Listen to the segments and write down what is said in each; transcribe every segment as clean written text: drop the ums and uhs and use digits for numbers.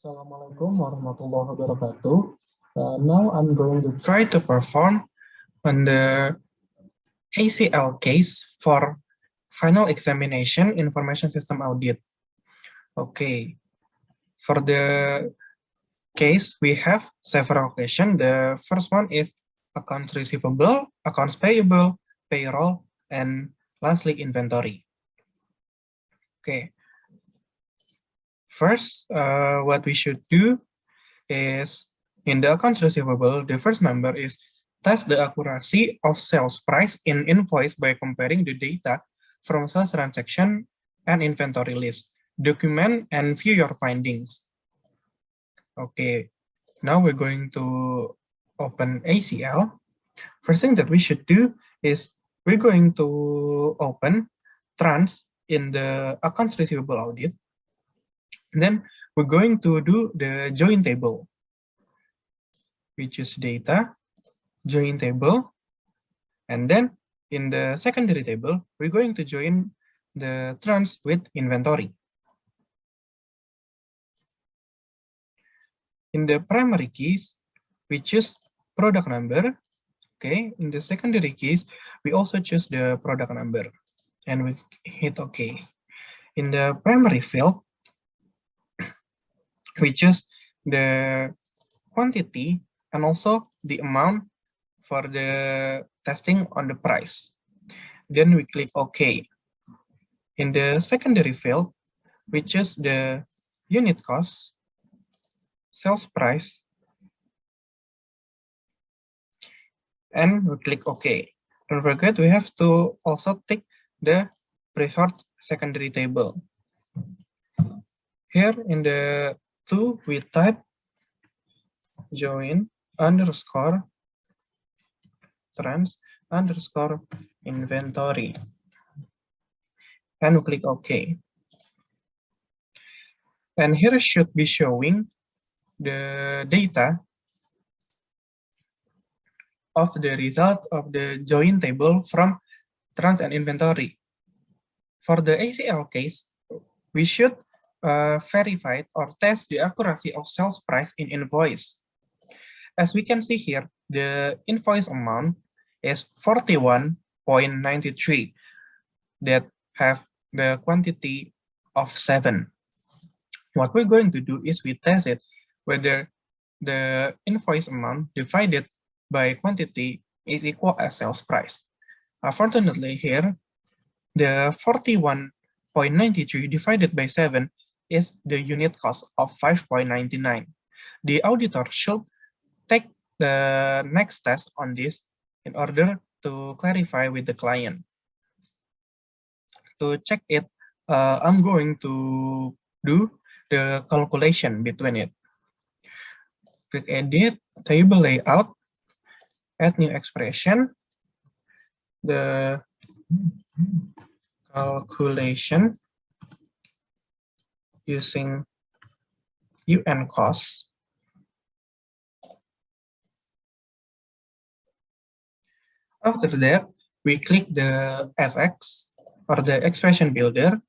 Assalamualaikum warahmatullahi wabarakatuh. Now I'm going to try to perform on the ACL case for final examination information system audit. Okay, for the case we have several questions. The first one is accounts receivable, accounts payable, payroll, and lastly inventory. Okay. First, what we should do is in the accounts receivable, the first number is test the accuracy of sales price in invoice by comparing the data from sales transaction and inventory list. Document and view your findings. Okay, now we're going to open ACL. First thing that we should do is we're going to open trans in the accounts receivable audit. Then we're going to do the join table. We choose data, join table, and then in the secondary table, we're going to join the trans with inventory. In the primary keys, we choose product number. Okay, in the secondary keys, we also choose the product number, and we hit OK. In the primary field, we choose the quantity and also the amount for the testing on the price. Then we click OK. In the secondary field, we choose the unit cost, sales price, and we click OK. Don't forget, we have to also tick the pre-sort secondary table. Here in the 2, we type join underscore trans underscore inventory. And we click OK. And here should be showing the data of the result of the join table from trans and inventory. For the ACL case, we should verify or test the accuracy of sales price in invoice. As we can see here, the invoice amount is 41.93 that have the quantity of 7. What we're going to do is we test it whether the invoice amount divided by quantity is equal as sales price. Unfortunately here, the 41.93 divided by 7 is the unit cost of 5.99. The auditor should take the next test on this in order to clarify with the client. To check it, I'm going to do the calculation between it. Click edit, table layout, add new expression, the calculation using UN cost. After that, we click the FX or the expression builder.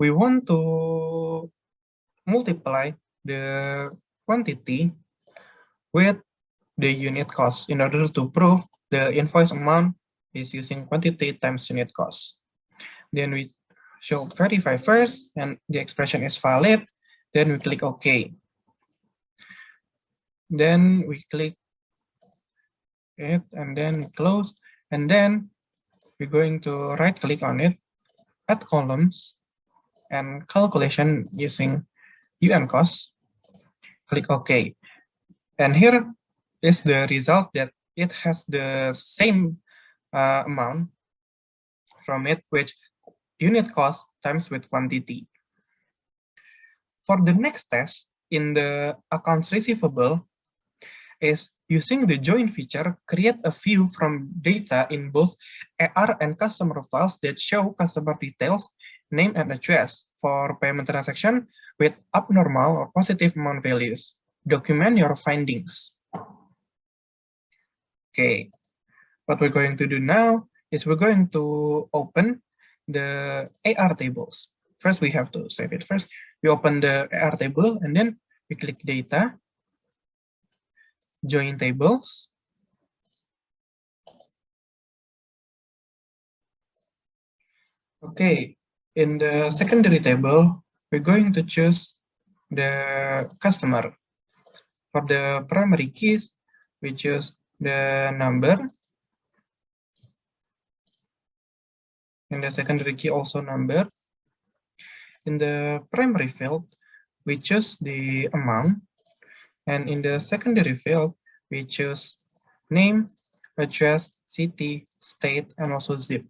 We want to multiply the quantity with the unit cost in order to prove the invoice amount is using quantity times unit cost. Then we should verify first and the expression is valid. Then we click OK. Then we click it and then close. And then we're going to right click on it, add columns and calculation using UN cost. Click OK. And here is the result that it has the same amount from it, which unit cost times with quantity. For the next test in the accounts receivable is using the join feature, create a view from data in both AR and customer files that show customer details, name and address for payment transaction with abnormal or positive amount values. Document your findings. Okay, what we're going to do now is we're going to open the AR tables. First, we have to save it first. We open the AR table and then we click data, join tables. Okay, in the secondary table, we're going to choose the customer. For the primary keys, we choose the number. In the secondary key, also number. In the primary field, we choose the amount. And in the secondary field, we choose name, address, city, state, and also zip.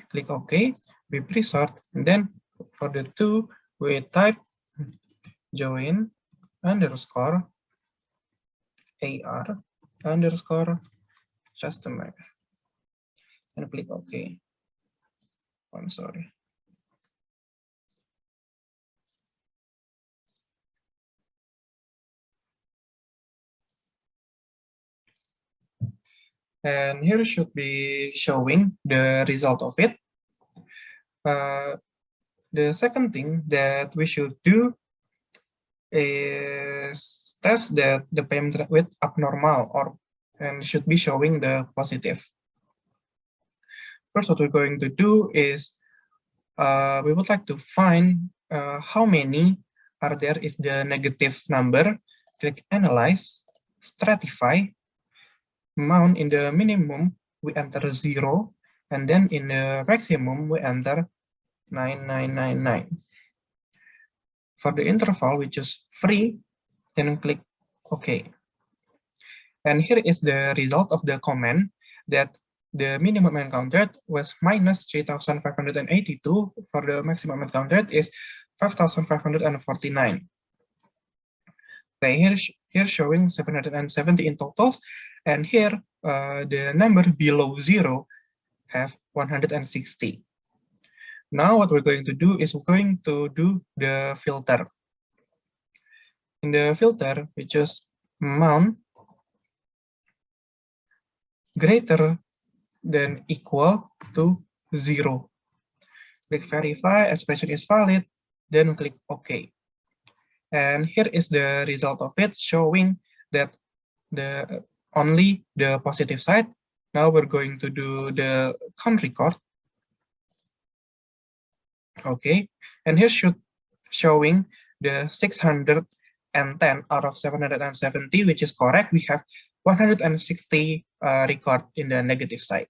Click OK, we pre-sort, and then for the two, we type join underscore AR underscore customer and click OK. I'm sorry. And here should be showing the result of it. The second thing that we should do is test that the payment with abnormal and should be showing the positive. First, what we're going to do is we would like to find how many are there is the negative number. Click analyze, stratify. Amount in the minimum, we enter 0, and then in the maximum, we enter 9999. For the interval, we choose free, then click OK. And here is the result of the comment that the minimum encountered was minus 3,582. For the maximum encountered is 5,549. Okay, here showing 770 in totals. And here, the number below 0 have 160. Now what we're going to do is we're going to do the filter. In the filter, we choose amount greater than equal to 0. Click verify, expression is valid, then click OK. And here is the result of it, showing that only the positive side. Now we're going to do the count record. Okay, and here should showing the 610 out of 770, which is correct. We have 160 record in the negative side.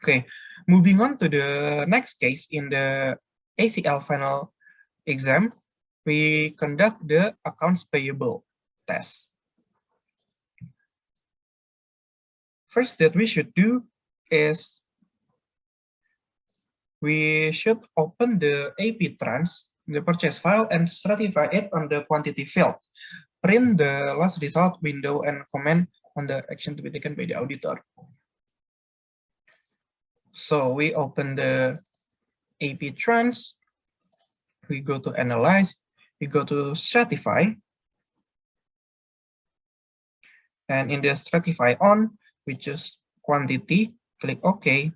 Okay, moving on to the next case in the ACL final exam, we conduct the accounts payable test. First that we should do is we should open the AP trans, the purchase file, and stratify it on the quantity field. Print the last result window and comment on the action to be taken by the auditor. So we open the AP trans, we go to analyze, we go to stratify, and in the stratify on, we choose quantity, click OK.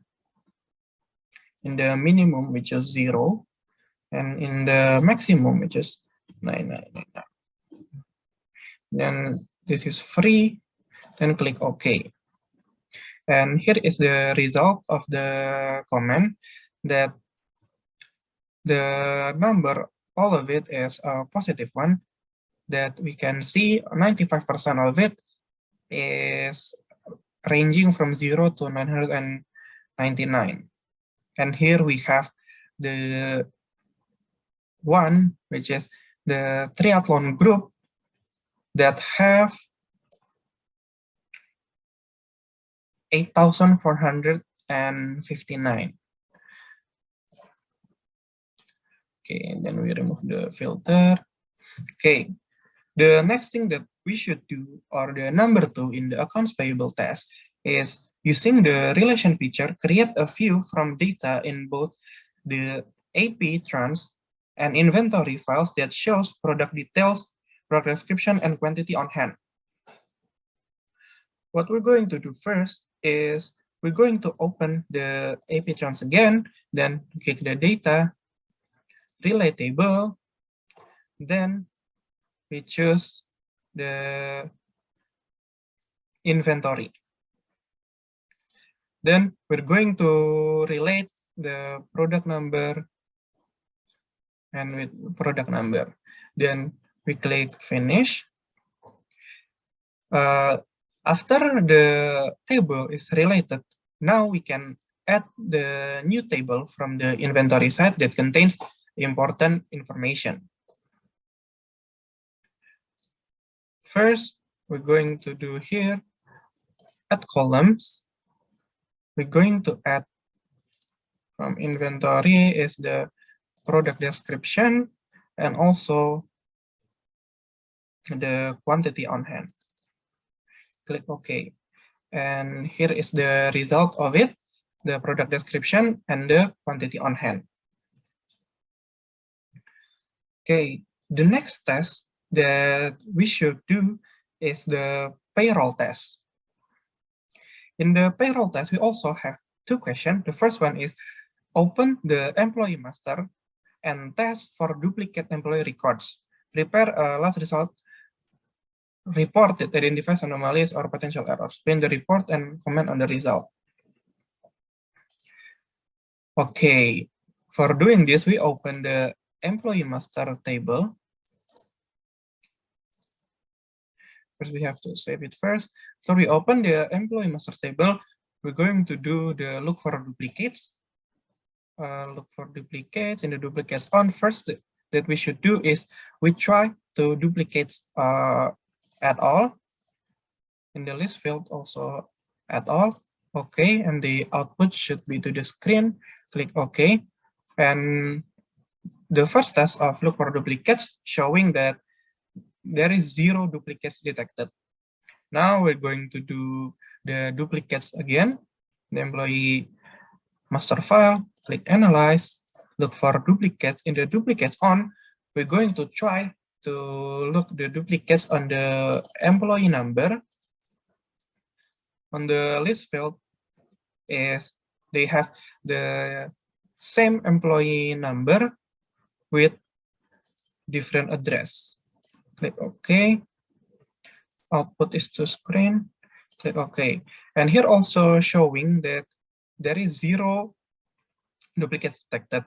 In the minimum, we choose 0, and in the maximum, we choose 9999. Then this is free, then click OK. And here is the result of the comment that the number, all of it is a positive one, that we can see 95% of it is ranging from 0 to 999. And here we have the one, which is the triathlon group that have 8,459. Okay, and then we remove the filter. Okay, the next thing that we should do, or the number 2 in the accounts payable test, is using the relation feature, create a view from data in both the AP trans and inventory files that shows product details, product description, and quantity on hand. What we're going to do first is we're going to open the AP trans again, then click the data, relay table, Then we choose the inventory. Then we're going to relate the product number and with product number. Then we click finish. After the table is related, now we can add the new table from the inventory side that contains important information. First, we're going to do here, add columns. We're going to add from inventory is the product description and also the quantity on hand. Click OK. And here is the result of it, the product description and the quantity on hand. Okay, the next test that we should do is the payroll test. In the payroll test, we also have two questions. The first one is open the employee master and test for duplicate employee records. Prepare a last result report that identifies anomalies or potential errors. Print the report and comment on the result. Okay, for doing this, we open the employee master table. First, we have to save it first. So we open the employee master table. We're going to do the look for duplicates. Look for duplicates. In the duplicates on, first that we should do is we try to duplicate at all. In the list field also at all. Okay, and the output should be to the screen. Click OK. And the first test of look for duplicates showing that there is 0 duplicates detected. Now we're going to do the duplicates again. The employee master file, click analyze, look for duplicates. In the duplicates on, we're going to try to look the duplicates on the employee number. On the list field is they have the same employee number with different address. Click OK. Output is to screen. Click OK. And here also showing that there is 0 duplicates detected.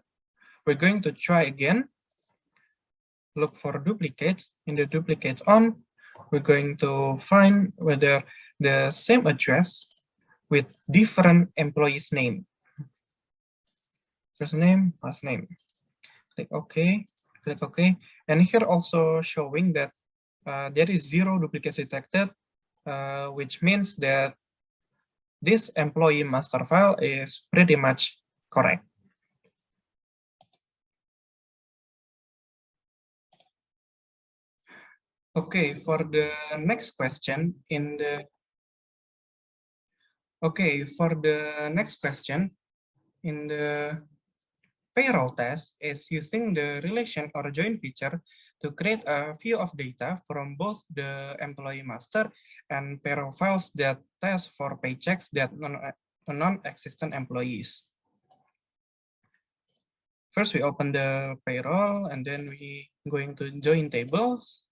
We're going to try again. Look for duplicates. In the duplicates on, we're going to find whether the same address with different employees' name. First name, last name. Click OK. Click OK. And here also showing that there is 0 duplicates detected, which means that this employee master file is pretty much correct. Okay, for the next question in the payroll test is using the relation or join feature to create a view of data from both the employee master and payroll files that test for paychecks that non-existent employees. First, we open the payroll and then we going to join tables.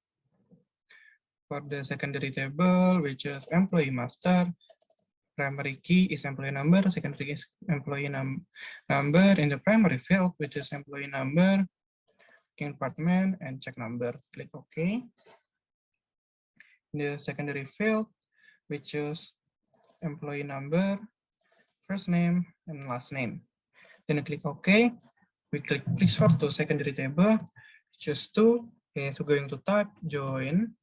For the secondary table, we choose employee master. Primary key is employee number, secondary is employee number. In the primary field, which is employee number, department, and check number. Click OK. In the secondary field, we choose employee number, first name, and last name. Then we click OK. We click resort to secondary table. Choose to. Okay, so going to type join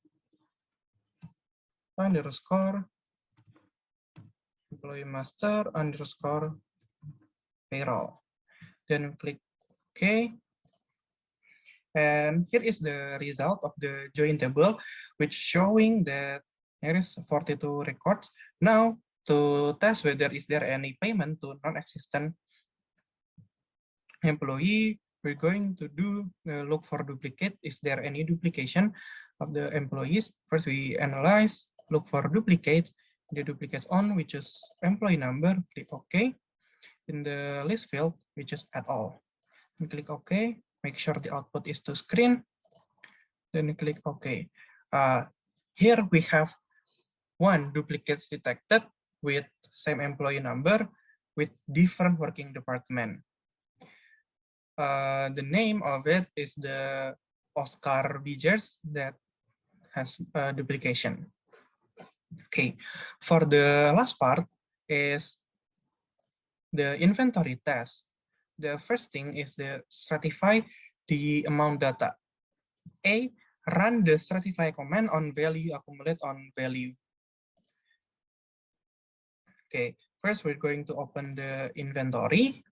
underscore employee master underscore payroll. Then click OK. And here is the result of the join table, which showing that there is 42 records. Now to test whether is there any payment to non-existent employee, we're going to do look for duplicate. Is there any duplication of the employees? First we analyze, look for duplicate. The duplicates on, we choose employee number, click OK. In the list field, we choose add all. And click OK. Make sure the output is to screen. Then you click OK. Here we have one duplicates detected with same employee number with different working department. The name of it is the Oscar Bijers that has duplication. Okay, for the last part is the inventory test. The first thing is the stratify the amount data. A, run the stratify command on value, accumulate on value. Okay, first we're going to open the inventory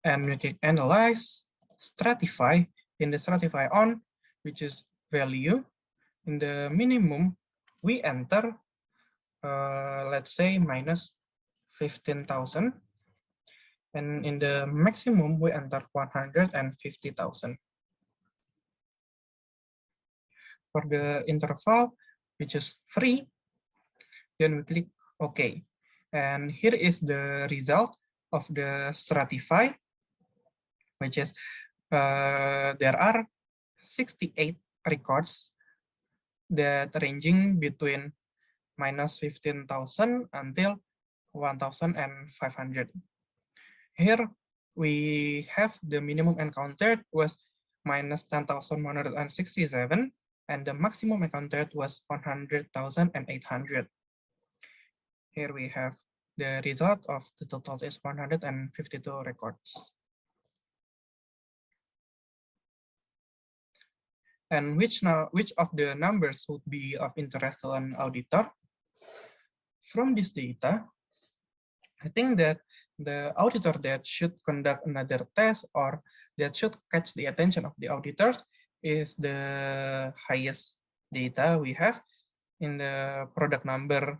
and we click analyze, stratify. In the stratify on, which is value, in the minimum, we enter, let's say, minus 15,000. And in the maximum, we enter 150,000. For the interval, which is free, then we click OK. And here is the result of the stratify, which is there are 68 records that ranging between minus 15,000 until 1,500. Here we have the minimum encountered was minus 10,167, and the maximum encountered was 100,800. Here we have the result of the total is 152 records. And which of the numbers would be of interest to an auditor? From this data, I think that the auditor that should conduct another test or that should catch the attention of the auditors is the highest data we have in the product number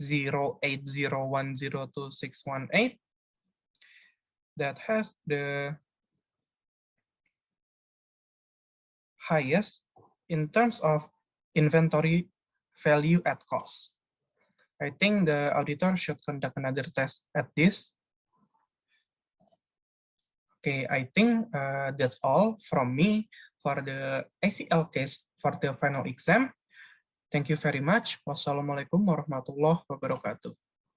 0801026118 that has the highest in terms of inventory value at cost. I think the auditor should conduct another test at this. Okay, I think that's all from me for the ACL case for the final exam. Thank you very much. Wassalamualaikum warahmatullahi wabarakatuh.